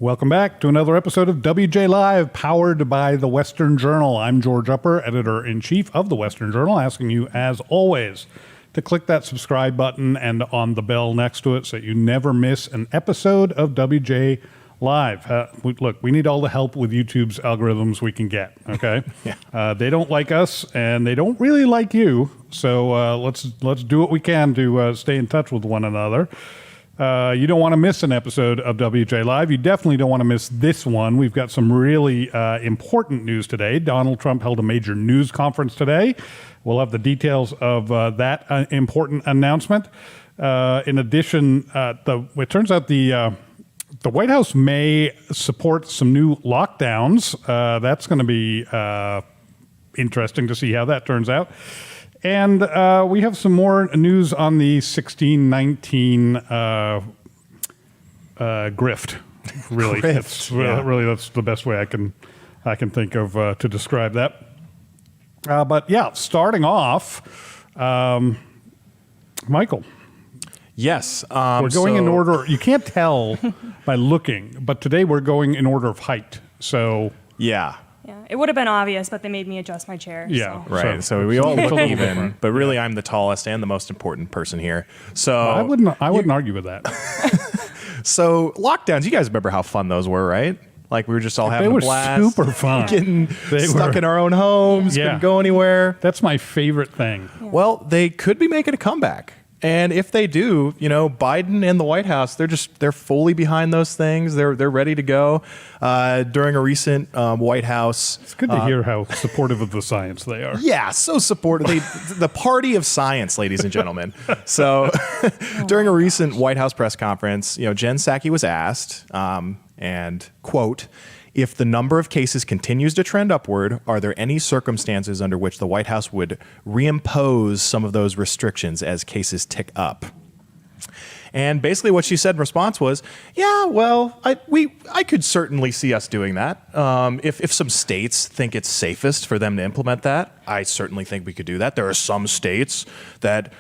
Welcome back to another episode of WJ Live, powered by the Western Journal. I'm George Upper, editor-in-chief of the Western Journal, asking you, as always, to click that subscribe button and on the bell next to it so that you never miss an episode of WJ Live. Look, we need all the help with YouTube's algorithms we can get, okay? Yeah. They don't like us, and they don't really like you, so let's do what we can to stay in touch with one another. You don't want to miss an episode of WJ Live. You definitely don't want to miss this one. We've got some really important news today. Donald Trump held a major news conference today. We'll have the details of that important announcement. In addition, it turns out the White House may support some new lockdowns. That's going to be interesting to see how that turns out. And we have some more news on the 1619 grift. Really, really, that's the best way I can think of to describe that. But yeah, starting off, Michael. Yes, we're going in order. You can't tell by looking, but today we're going in order of height. So yeah. Yeah, it would have been obvious, but they made me adjust my chair. Yeah, so. right. So we all look even, but really I'm the tallest and the most important person here. So I wouldn't argue with that. So lockdowns, you guys remember how fun those were, right? Like we were just all having a blast. They were super fun. Getting stuck in our own homes, couldn't go anywhere. That's my favorite thing. Yeah. Well, they could be making a comeback. And if they do, you know, Biden and the White House, they're fully behind those things. They're ready to go. During a recent White House, it's good to hear how supportive of the science they are. Yeah, so supportive. The party of science, ladies and gentlemen. So during a recent White House press conference, you know, Jen Psaki was asked, and quote, "If the number of cases continues to trend upward, are there any circumstances under which the White House would reimpose some of those restrictions as cases tick up?" And basically what she said in response was, yeah, well, I could certainly see us doing that. If some states think it's safest for them to implement that, I certainly think we could do that. There are some states that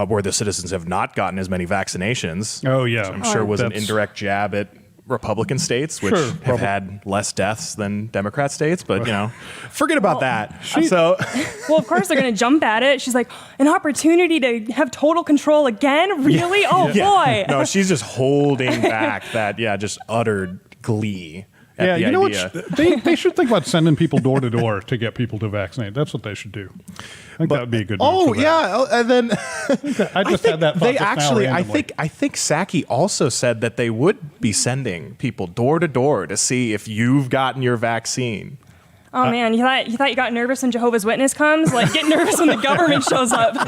where the citizens have not gotten as many vaccinations. Oh, yeah. I'm sure was an indirect jab at Republican states, which have had less deaths than Democrat states, but you know, forget about that. Well, of course they're going to jump at it. She's like, an opportunity to have total control again? Really? Yeah. Oh boy. No, she's just holding back that, just uttered glee. Yeah, you know what? They should think about sending people door to door to get people to vaccinate. That's what they should do. I think that would be a good move. Oh, yeah. And then I just had that thought they actually, I think Psaki also said that they would be sending people door to door to see if you've gotten your vaccine. Oh, man, you thought you got nervous when Jehovah's Witness comes? Like, get nervous when the government shows up.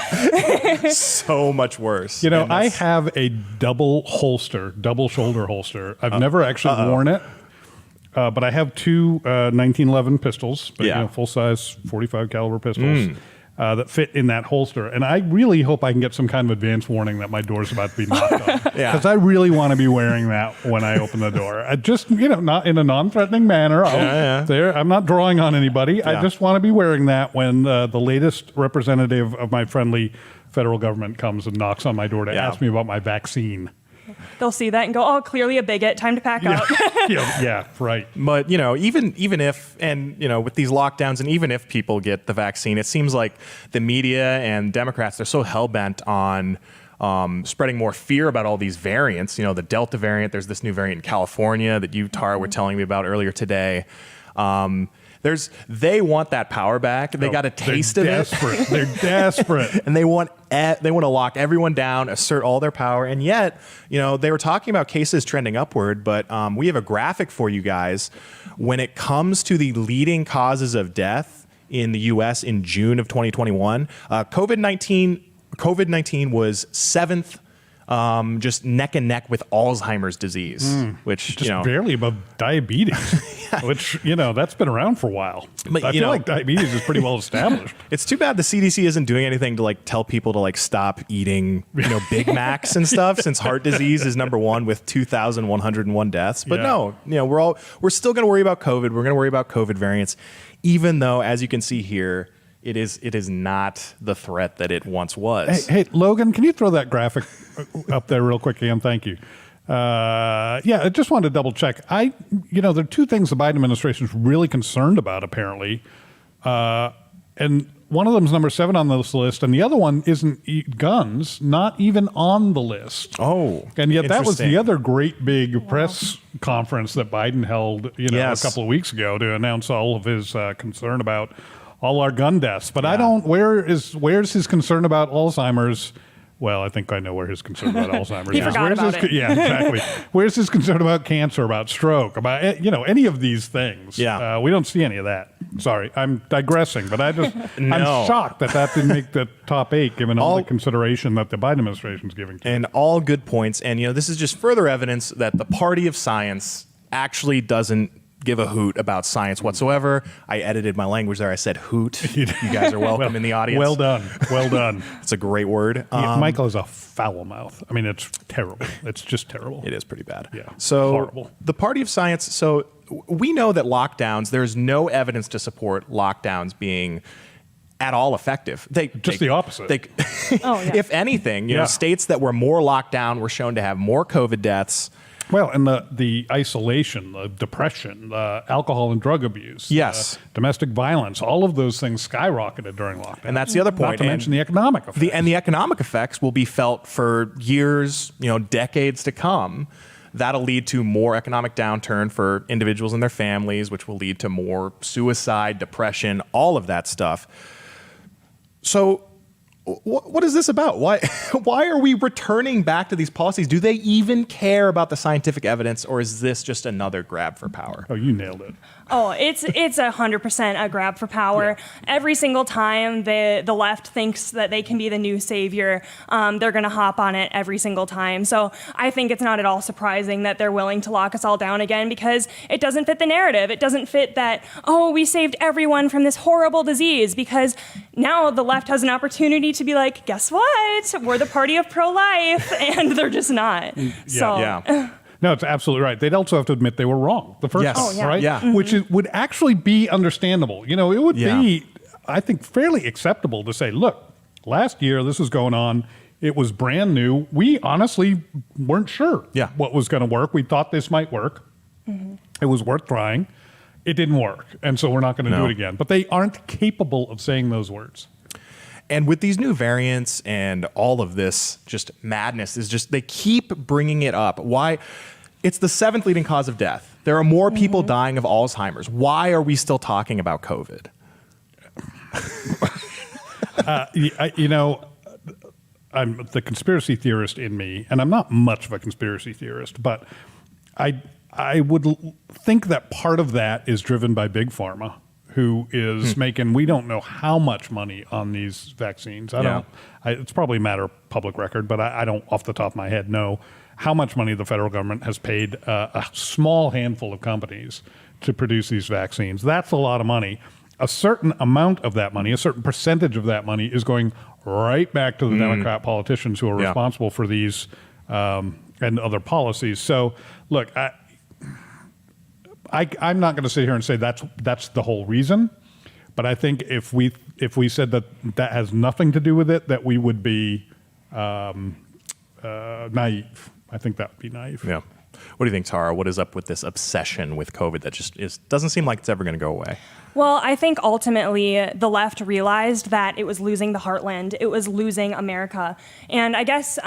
So much worse. You know, I have a double shoulder holster. I've never actually worn it. But I have two 1911 pistols, full-size 45 caliber pistols that fit in that holster. And I really hope I can get some kind of advance warning that my door's about to be knocked on. Because I really want to be wearing that when I open the door. I just, not in a non-threatening manner. I'm not drawing on anybody. I just want to be wearing that when the latest representative of my friendly federal government comes and knocks on my door to ask me about my vaccine. They'll see that and go, oh, clearly a bigot. Time to pack up. Yeah, right. But, even if, and, with these lockdowns, and even if people get the vaccine, it seems like the media and Democrats, they're so hell-bent on spreading more fear about all these variants. The Delta variant, there's this new variant in California that you, Tara, were telling me about earlier today. They want that power back. They got a taste of it. They're desperate. And they want to lock everyone down, assert all their power. And yet, they were talking about cases trending upward, but we have a graphic for you guys. When it comes to the leading causes of death in the U.S. in June of 2021, COVID-19 was seventh, just neck and neck with Alzheimer's disease, which just barely above diabetes, which that's been around for a while. But I feel like diabetes is pretty well established. It's too bad the CDC isn't doing anything to tell people to stop eating Big Macs and stuff, since heart disease is number one with 2,101 deaths. But no, we're still going to worry about COVID. We're going to worry about COVID variants, even though, as you can see here, it is not the threat that it once was. Hey, Logan, can you throw that graphic up there real quick again? Thank you. Yeah, I just wanted to double check. There are two things the Biden administration is really concerned about, apparently. And one of them is number 7 on this list, and the other one isn't guns, not even on the list. Oh, and yet that was the interesting. other great big press conference that Biden held, Yes. a couple of weeks ago to announce all of his concern about all our gun deaths. But I don't. Where's his concern about Alzheimer's? Well, I think I know where his concern about Alzheimer's He is. forgot Where's about his, it. Yeah, exactly. Where's his concern about cancer, about stroke, about any of these things? Yeah. We don't see any of that. Sorry, I'm digressing, but I'm shocked that didn't make the top 8, given all the consideration that the Biden administration is giving to it. And all good points. And, this is just further evidence that the party of science actually doesn't give a hoot about science whatsoever. I edited my language there. I said hoot. You guys are welcome in the audience. Well done. Well done. It's a great word. Michael is a foul mouth. I mean, it's terrible. It's just terrible. It is pretty bad. Yeah. So Horrible. the party of science. So we know that lockdowns, there's no evidence to support lockdowns being at all effective. The opposite. Oh, yeah. If anything, Yeah. states that were more locked down were shown to have more COVID deaths. Well, and the isolation, the depression, the alcohol and drug abuse, Yes. domestic violence, all of those things skyrocketed during lockdown. And that's the other point. Not to mention the economic effects. The economic effects will be felt for years, decades to come. That'll lead to more economic downturn for individuals and their families, which will lead to more suicide, depression, all of that stuff. So what is this about? Why are we returning back to these policies? Do they even care about the scientific evidence, or is this just another grab for power? Oh, you nailed it. Oh, it's 100% a grab for power. Every single time the left thinks that they can be the new savior, they're going to hop on it every single time. So I think it's not at all surprising that they're willing to lock us all down again, because it doesn't fit the narrative. It doesn't fit that, we saved everyone from this horrible disease, because now the left has an opportunity to be like, guess what? We're the party of pro-life, and they're just not. Yeah. No, it's absolutely right. They'd also have to admit they were wrong the first Yes. time, Oh, yeah. right? Yeah. Which would actually be understandable. It would be, I think, fairly acceptable to say, look, last year this was going on. It was brand new. We honestly weren't sure what was going to work. We thought this might work. Mm-hmm. It was worth trying. It didn't work. And so we're not going to do it again. But they aren't capable of saying those words. And with these new variants and all of this just madness, is just they keep bringing it up. Why? It's the 7th leading cause of death. There are more people dying of Alzheimer's. Why are we still talking about COVID? I'm the conspiracy theorist in me, and I'm not much of a conspiracy theorist, but I would think that part of that is driven by Big Pharma, who is making, we don't know how much money on these vaccines. It's probably a matter of public record, but I don't off the top of my head know how much money the federal government has paid a small handful of companies to produce these vaccines. That's a lot of money. A certain amount of that money, a certain percentage of that money is going right back to the Democrat politicians who are responsible for these and other policies. So, look, I'm not going to sit here and say that's the whole reason, but I think if we said that has nothing to do with it, that we would be naive. I think that would be naive. Yeah. What do you think, Tara? What is up with this obsession with COVID that just doesn't seem like it's ever going to go away? Well, I think ultimately the left realized that it was losing the heartland. It was losing America. And I guess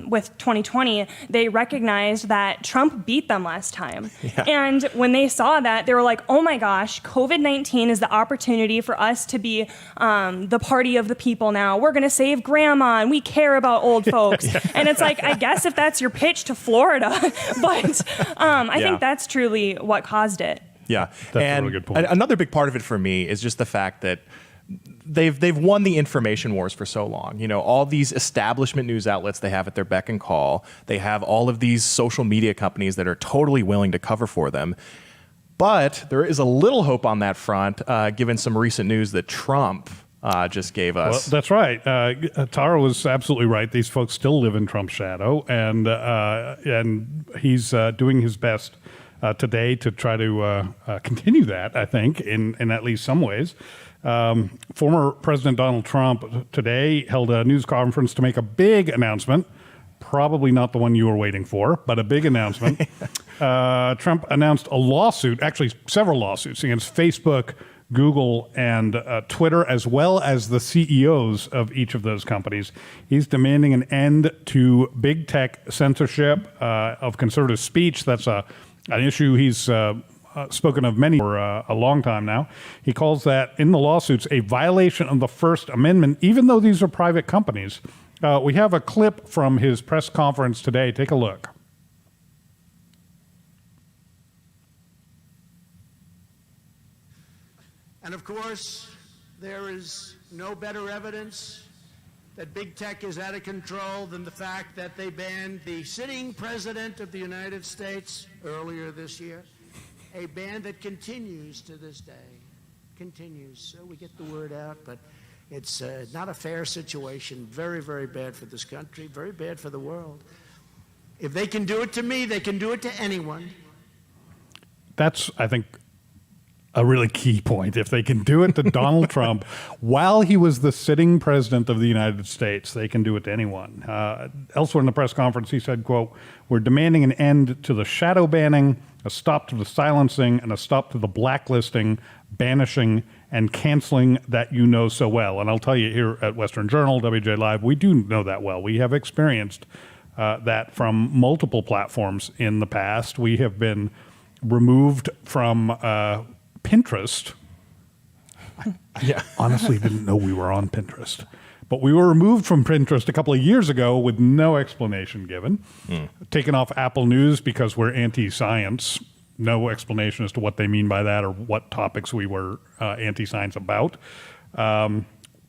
with 2020, they recognized that Trump beat them last time. Yeah. And when they saw that, they were like, oh my gosh, COVID-19 is the opportunity for us to be the party of the people now. We're going to save grandma, and we care about old folks. And it's like, I guess if that's your pitch to Florida, but I think that's truly what caused it. Yeah, that's a really good point. Another big part of it for me is just the fact that they've won the information wars for so long. All these establishment news outlets they have at their beck and call. They have all of these social media companies that are totally willing to cover for them. But there is a little hope on that front, given some recent news that Trump just gave us. Well, that's right. Tara was absolutely right. These folks still live in Trump's shadow, and he's doing his best today to try to continue that, I think, in at least some ways. Former President Donald Trump today held a news conference to make a big announcement Probably not the one you were waiting for, but a big announcement. Trump announced a lawsuit, actually several lawsuits, against Facebook, Google, and Twitter, as well as the CEOs of each of those companies. He's demanding an end to big tech censorship of conservative speech. That's an issue he's spoken of many for a long time now. He calls that, in the lawsuits, a violation of the First Amendment, even though these are private companies. We have a clip from his press conference today. Take a look. And of course, there is no better evidence that big tech is out of control than the fact that they banned the sitting president of the United States earlier this year, a ban that continues to this day. Continues. So we get the word out, but it's not a fair situation. Very, very bad for this country, very bad for the world. If they can do it to me, they can do it to anyone. That's, I think, a really key point. If they can do it to Donald Trump while he was the sitting president of the United States, they can do it to anyone. Elsewhere in the press conference, he said, quote, "We're demanding an end to the shadow banning, a stop to the silencing, and a stop to the blacklisting, banishing, and canceling that you know so well." And I'll tell you, here at Western Journal, WJ Live, we do know that well. We have experienced that from multiple platforms in the past. We have been removed from Pinterest. I honestly didn't know we were on Pinterest. But we were removed from Pinterest a couple of years ago with no explanation given. Taken off Apple News because we're anti-science. No explanation as to what they mean by that or what topics we were anti-science about.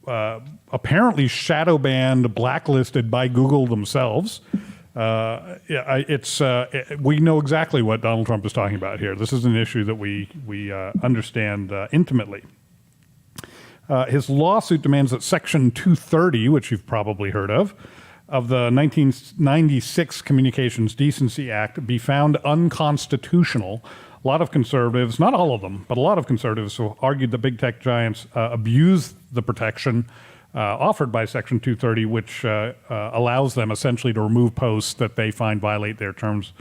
Apparently shadow banned, blacklisted by Google themselves. We know exactly what Donald Trump is talking about here. This is an issue that we understand intimately. His lawsuit demands that Section 230, which you've probably heard of the 1996 Communications Decency Act, be found unconstitutional. A lot of conservatives, not all of them, but a lot of conservatives have argued that big tech giants abuse the protection offered by Section 230, which allows them essentially to remove posts that they find violate their terms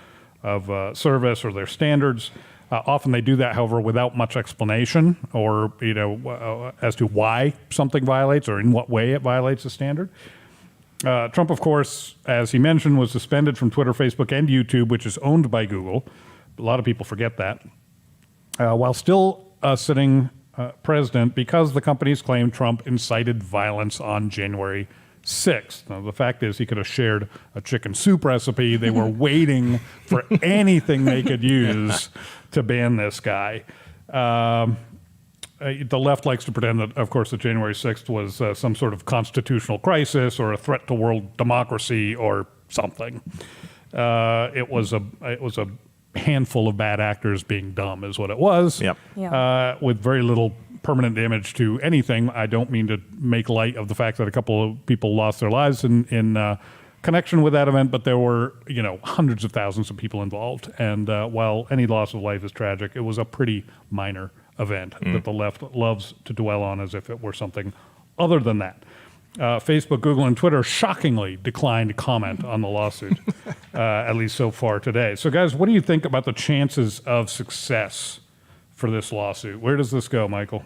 of service or their standards. Often they do that, however, without much explanation or as to why something violates or in what way it violates a standard. Trump, of course, as he mentioned, was suspended from Twitter, Facebook, and YouTube, which is owned by Google. A lot of people forget that. While still sitting president, because the companies claim Trump incited violence on January 6th. Now, the fact is he could have shared a chicken soup recipe. They were waiting for anything they could use to ban this guy. The left likes to pretend that, of course, that January 6th was some sort of constitutional crisis or a threat to world democracy or something. It was a handful of bad actors being dumb is what it was. Yep. Yeah. With very little permanent damage to anything. I don't mean to make light of the fact that a couple of people lost their lives in connection with that event, but there were hundreds of thousands of people involved. And while any loss of life is tragic, it was a pretty minor event that the left loves to dwell on as if it were something other than that. Facebook, Google, and Twitter shockingly declined to comment on the lawsuit, at least so far today. So, guys, what do you think about the chances of success for this lawsuit? Where does this go, Michael?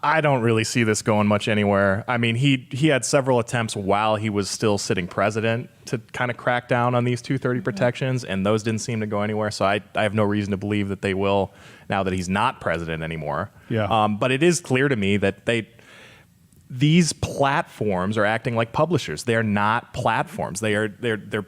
I don't really see this going much anywhere. I mean, he had several attempts while he was still sitting president to kind of crack down on these 230 protections, and those didn't seem to go anywhere. So I have no reason to believe that they will now that he's not president anymore. Yeah. But it is clear to me that these platforms are acting like publishers. They are not platforms. They're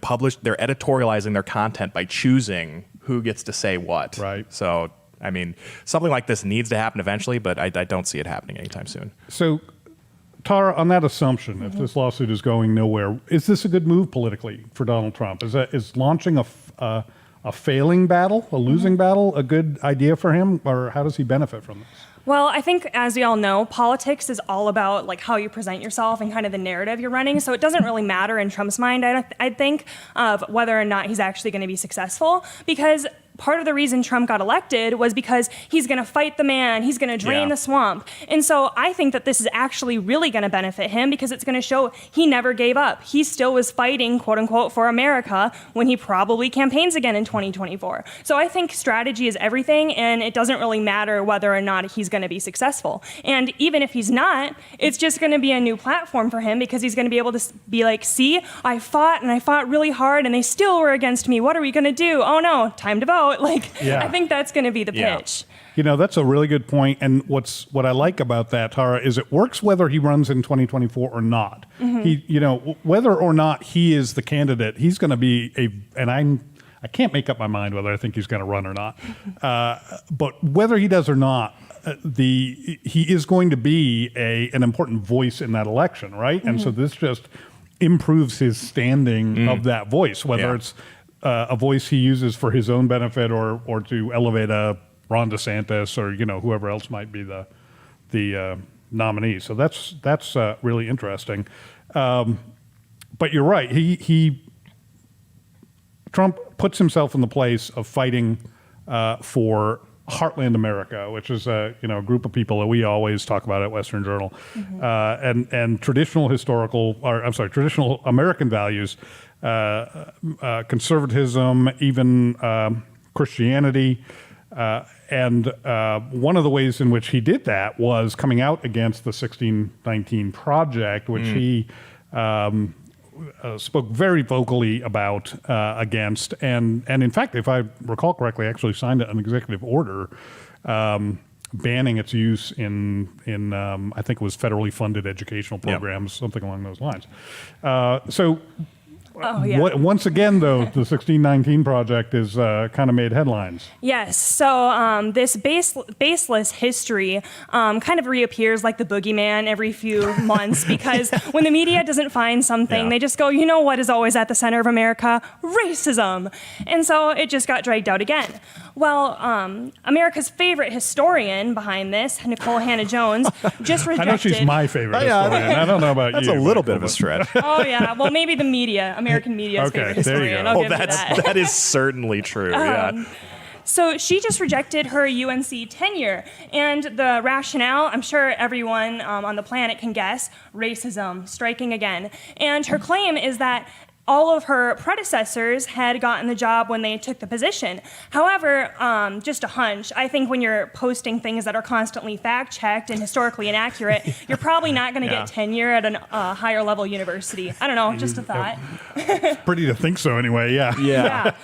published. They're editorializing their content by choosing who gets to say what. Right. So, I mean, something like this needs to happen eventually, but I don't see it happening anytime soon. So, Tara, on that assumption, if this lawsuit is going nowhere, is this a good move politically for Donald Trump? Is launching a failing battle, a losing battle, a good idea for him, or how does he benefit from this? Well, I think, as we all know, politics is all about like how you present yourself and kind of the narrative you're running. So it doesn't really matter in Trump's mind, I think, of whether or not he's actually going to be successful, because part of the reason Trump got elected was because he's going to fight the man, he's going to drain the swamp. And so I think that this is actually really going to benefit him because it's going to show he never gave up. He still was fighting, quote unquote, for America when he probably campaigns again in 2024. So I think strategy is everything, and it doesn't really matter whether or not he's going to be successful. And even if he's not, it's just going to be a new platform for him because he's going to be able to be like, see, I fought and I fought really hard and they still were against me. What are we going to do? Oh no, time to vote. Like, I think that's going to be the pitch. You know, that's a really good point. And what I like about that, Tara, is it works whether he runs in 2024 or not. He, you know, whether or not he is the candidate, he's going to be I can't make up my mind whether I think he's going to run or not. But whether he does or not, he is going to be an important voice in that election, right? And so this just improves his standing of that voice, whether it's a voice he uses for his own benefit or to elevate a Ron DeSantis or, you know, whoever else might be the nominee. So that's really interesting. But you're right. Trump puts himself in the place of fighting for Heartland America, which is a group of people that we always talk about at Western Journal, and traditional American values, conservatism, even Christianity. And one of the ways in which he did that was coming out against the 1619 Project, which he spoke very vocally about against, and in fact, if I recall correctly, actually signed an executive order banning its use in I think it was federally funded educational programs, something along those lines. Once again, though, the 1619 Project is kind of made headlines. Yes. So this baseless history kind of reappears like the boogeyman every few months because when the media doesn't find something, they just go, you know what is always at the center of America? Racism. And so it just got dragged out again. Well, America's favorite historian behind this, Nicole Hannah-Jones, just rejected... I know she's my favorite historian. I don't know about That's you. That's a little bit of a stretch. Oh, yeah. Well, maybe the media, American media's favorite historian. There you go. That is certainly true, So she just rejected her UNC tenure. And the rationale, I'm sure everyone on the planet can guess, racism, striking again. And her claim is that all of her predecessors had gotten the job when they took the position. However, just a hunch, I think when you're posting things that are constantly fact-checked and historically inaccurate, you're probably not going to get tenure at a higher level university. I don't know, just a thought. It's pretty to think so anyway, Yeah.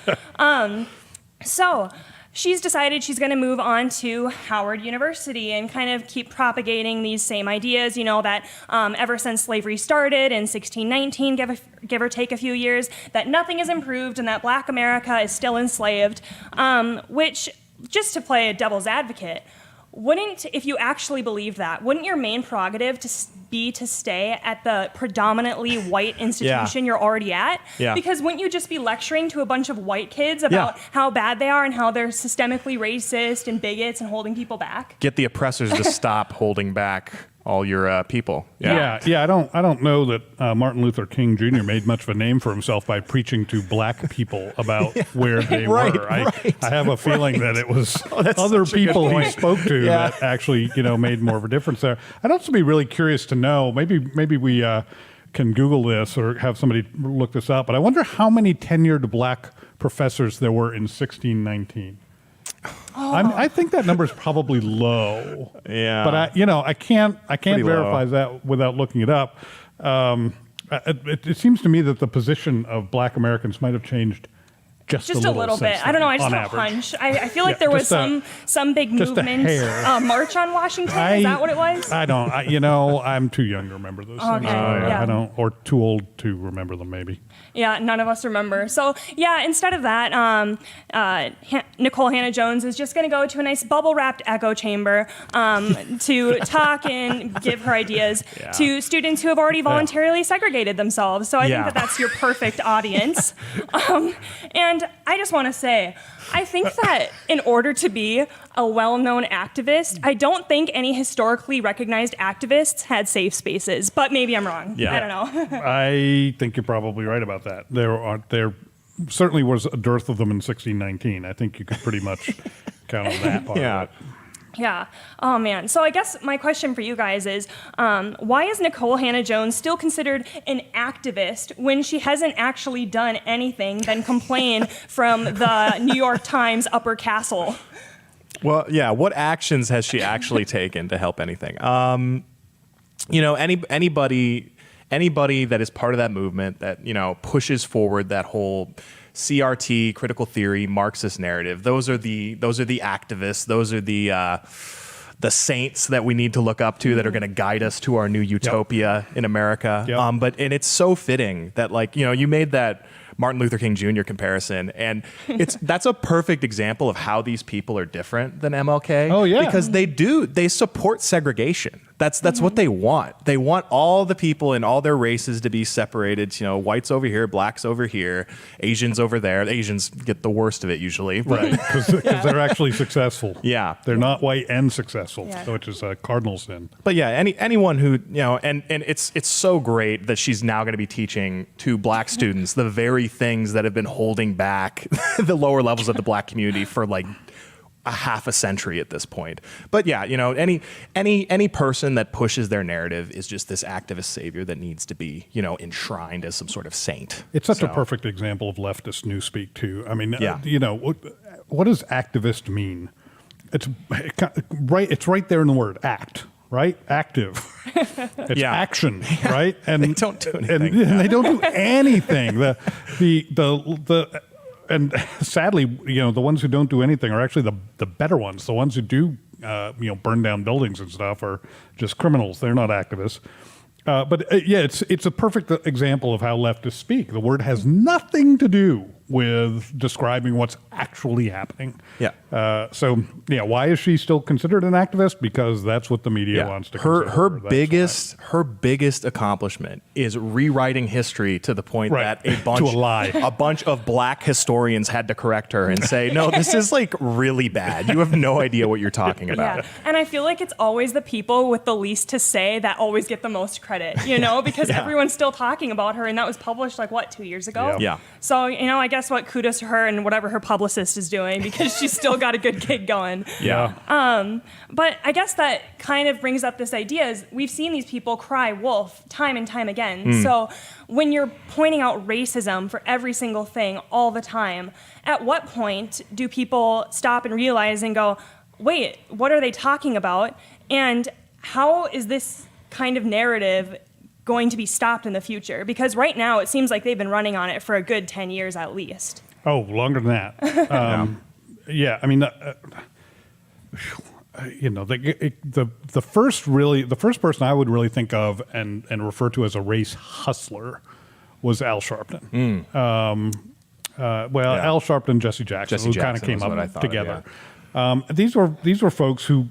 So she's decided she's going to move on to Howard University and kind of keep propagating these same ideas, that ever since slavery started in 1619, give or take a few years, that nothing has improved and that Black America is still enslaved, which, just to play a devil's advocate, if you actually believed that, wouldn't your main prerogative be to stay at the predominantly white institution you're already at? Yeah. Because wouldn't you just be lecturing to a bunch of white kids about how bad they are and how they're systemically racist and bigots and holding people back? Get the oppressors to stop holding back all your people. Yeah. I don't know that Martin Luther King Jr. made much of a name for himself by preaching to black people about where they were. I have a feeling that it was other people he spoke to that actually, made more of a difference there. I'd also be really curious to know. Maybe we can Google this or have somebody look this up. But I wonder how many tenured black professors there were in 1619. I think that number is probably low. Yeah. But I can't verify low. that without looking it up. It seems to me that the position of Black Americans might have changed just a little bit. I don't know. I just have a average. hunch. I feel like there was some big movement, march on Washington. Is that what it was? I don't. I'm too young to remember those things. I don't, or too old to remember them. Maybe. Yeah, none of us remember. So instead of that, Nicole Hannah-Jones is just going to go to a nice bubble-wrapped echo chamber to talk and give her ideas to students who have already voluntarily segregated themselves. So I think that's your perfect audience. And I just want to say, I think that in order to be a well-known activist, I don't think any historically recognized activists had safe spaces, but maybe I'm wrong. I don't know. I think you're probably right about that. certainly was a dearth of them in 1619. I think you could pretty much count on that part Yeah. of it. Yeah. Oh, man. So I guess my question for you guys is, why is Nicole Hannah-Jones still considered an activist when she hasn't actually done anything than complain from the New York Times upper castle? Well, yeah. What actions has she actually taken to help anything? Anybody that is part of that movement that pushes forward that whole CRT, critical theory, Marxist narrative. Those are the activists. Those are the saints that we need to look up to that are going to guide us to our new utopia in America. Yep. And it's so fitting that you made that Martin Luther King Jr. comparison, and that's a perfect example of how these people are different than MLK. Oh, yeah. Because they support segregation. That's what they want. They want all the people in all their races to be separated. Whites over here, blacks over here, Asians over there. The Asians get the worst of it usually. Right, because they're actually successful. Yeah. They're not white and successful, Yeah. which is a cardinal sin. But yeah, anyone who and it's so great that she's now going to be teaching to black students the very things that have been holding back the lower levels of the black community for like a half a century at this point. But yeah, any person that pushes their narrative is just this activist savior that needs to be enshrined as some sort of saint. It's such a perfect example of leftist newspeak too. I mean, Yeah. What does activist mean? It's right there in the word act. Right? Active. It's Yeah. action, right? And They don't do anything. And they don't do anything. And sadly, the ones who don't do anything are actually the better ones. The ones who do, burn down buildings and stuff are just criminals. They're not activists. It's a perfect example of how leftists speak. The word has nothing to do with describing what's actually happening. Yeah. Why is she still considered an activist? Because that's what the media wants to consider. Her biggest accomplishment is rewriting history to the point Right. that To a lie. a bunch of black historians had to correct her and say, no, this is like really bad. You have no idea what you're talking about. Yeah. And I feel like it's always the people with the least to say that always get the most credit, because Yeah. everyone's still talking about her, and that was published 2 years ago? Yeah. So, I guess kudos to her and whatever her publicist is doing, because she's still got a good gig going. Yeah. But I guess that kind of brings up this idea is we've seen these people cry wolf time and time again. So when you're pointing out racism for every single thing all the time, at what point do people stop and realize and go, wait, what are they talking about? And how is this kind of narrative going to be stopped in the future? Because right now it seems like they've been running on it for a good 10 years at least. Oh, longer than that. Yeah, I mean, the first person I would really think of and refer to as a race hustler was Al Sharpton. Al Sharpton and Jesse Jackson, who kind of came up together. These were folks who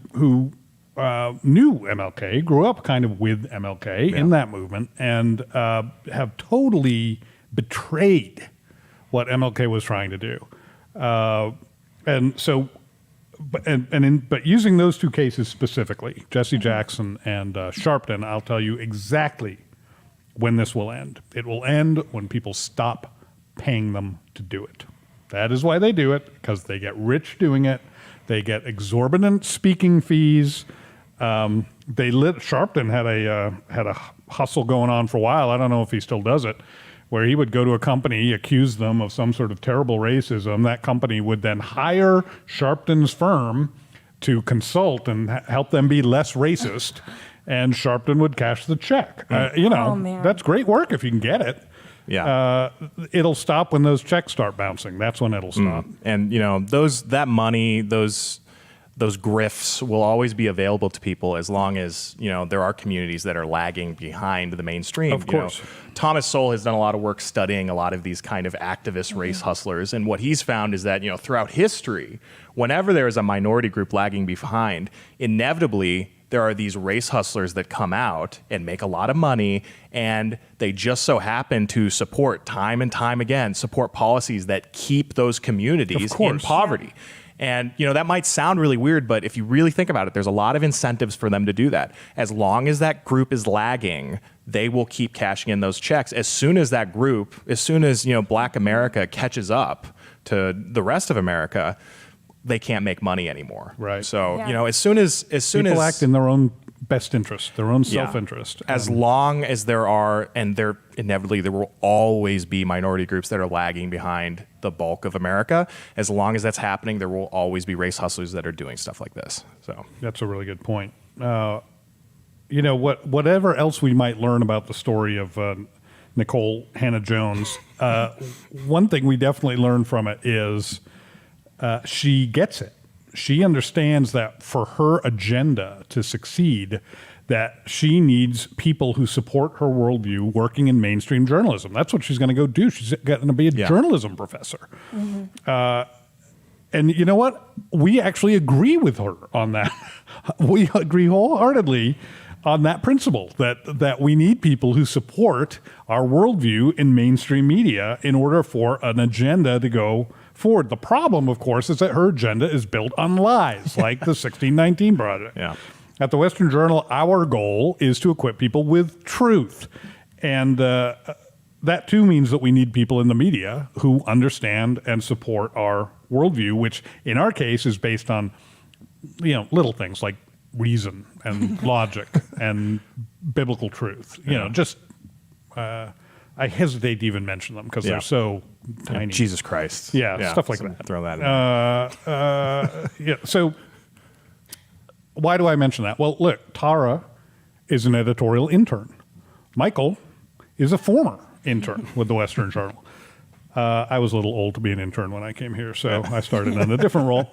knew MLK, grew up kind of with MLK in that movement, and have totally betrayed what MLK was trying to do. But using those two cases specifically, Jesse Jackson and Sharpton, I'll tell you exactly when this will end. It will end when people stop paying them to do it. That is why they do it, because they get rich doing it. They get exorbitant speaking fees. Sharpton had a hustle going on for a while. I don't know if he still does it, where he would go to a company, accuse them of some sort of terrible racism. That company would then hire Sharpton's firm to consult and help them be less racist, and Sharpton would cash the check. Man. Mm. That's great work if you can get it. Yeah. It'll stop when those checks start bouncing. That's when it'll stop. And that money, those grifts will always be available to people as long as there are communities that are lagging behind the mainstream. Of course. Thomas Sowell has done a lot of work studying a lot of these kind of activist race hustlers, and what he's found is that throughout history, whenever there is a minority group lagging behind, inevitably there are these race hustlers that come out and make a lot of money, and they just so happen to support time and time again, support policies that keep those communities in poverty. And, that might sound really weird, but if you really think about it, there's a lot of incentives for them to do that. As long as that group is lagging, they will keep cashing in those checks. As soon as Black America catches up to the rest of America, they can't make money anymore. Right. So, Yeah. as soon as People act in their own best interest, their own Yeah. self-interest. As long as there are, and there will always be minority groups that are lagging behind the bulk of America. As long as that's happening, there will always be race hustlers that are doing stuff like this. So That's a really good point. Whatever else we might learn about the story of Nicole Hannah-Jones, one thing we definitely learn from it is she gets it. She understands that for her agenda to succeed, that she needs people who support her worldview working in mainstream journalism. That's what she's going to go do. She's going to be a journalism professor. And you know what? We actually agree with her on that. We agree wholeheartedly on that principle, that we need people who support our worldview in mainstream media in order for an agenda to go forward. The problem, of course, is that her agenda is built on lies, like the 1619 Project. Yeah. At the Western Journal, our goal is to equip people with truth. And that too means that we need people in the media who understand and support our worldview, which in our case is based on, little things like reason and logic and biblical truth. I hesitate to even mention them because they're so tiny. Jesus Christ. Yeah, stuff like that. Throw that in. So why do I mention that? Well, look, Tara is an editorial intern. Michael is a former intern with the Western Journal. I was a little old to be an intern when I came here, so I started in a different role.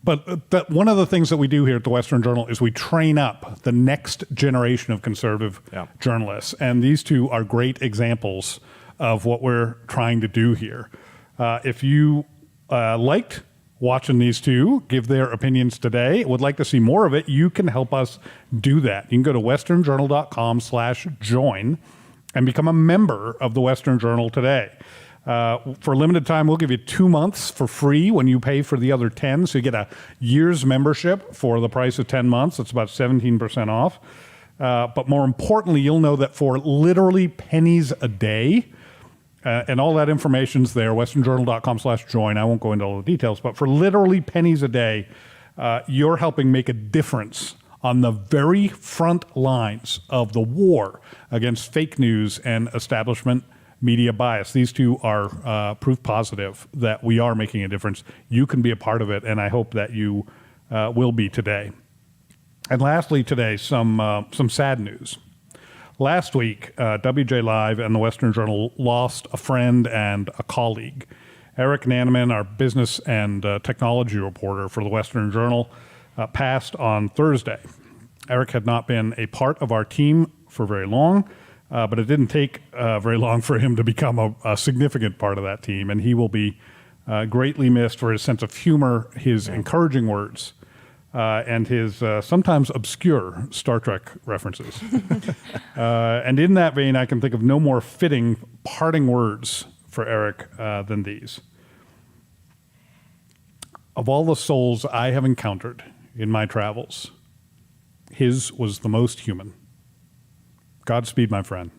But one of the things that we do here at the Western Journal is we train up the next generation of conservative journalists. And these two are great examples of what we're trying to do here. If you liked watching these two give their opinions today, would like to see more of it, you can help us do that. You can go to westernjournal.com/join and become a member of the Western Journal today. For a limited time, we'll give you 2 months for free when you pay for the other 10. So you get a year's membership for the price of 10 months. It's about 17% off. But more importantly, you'll know that for literally pennies a day, and all that information's there, westernjournal.com/join. I won't go into all the details, but for literally pennies a day, you're helping make a difference on the very front lines of the war against fake news and establishment media bias. These two are proof positive that we are making a difference. You can be a part of it, and I hope that you will be today. And lastly today, some sad news. Last week, WJ Live and the Western Journal lost a friend and a colleague. Eric Naneman, our business and technology reporter for the Western Journal, passed on Thursday. Eric had not been a part of our team for very long, but it didn't take very long for him to become a significant part of that team, and he will be greatly missed for his sense of humor, his encouraging words, and his sometimes obscure Star Trek references. And in that vein, I can think of no more fitting parting words for Eric than these. Of all the souls I have encountered in my travels, his was the most human. Godspeed, my friend.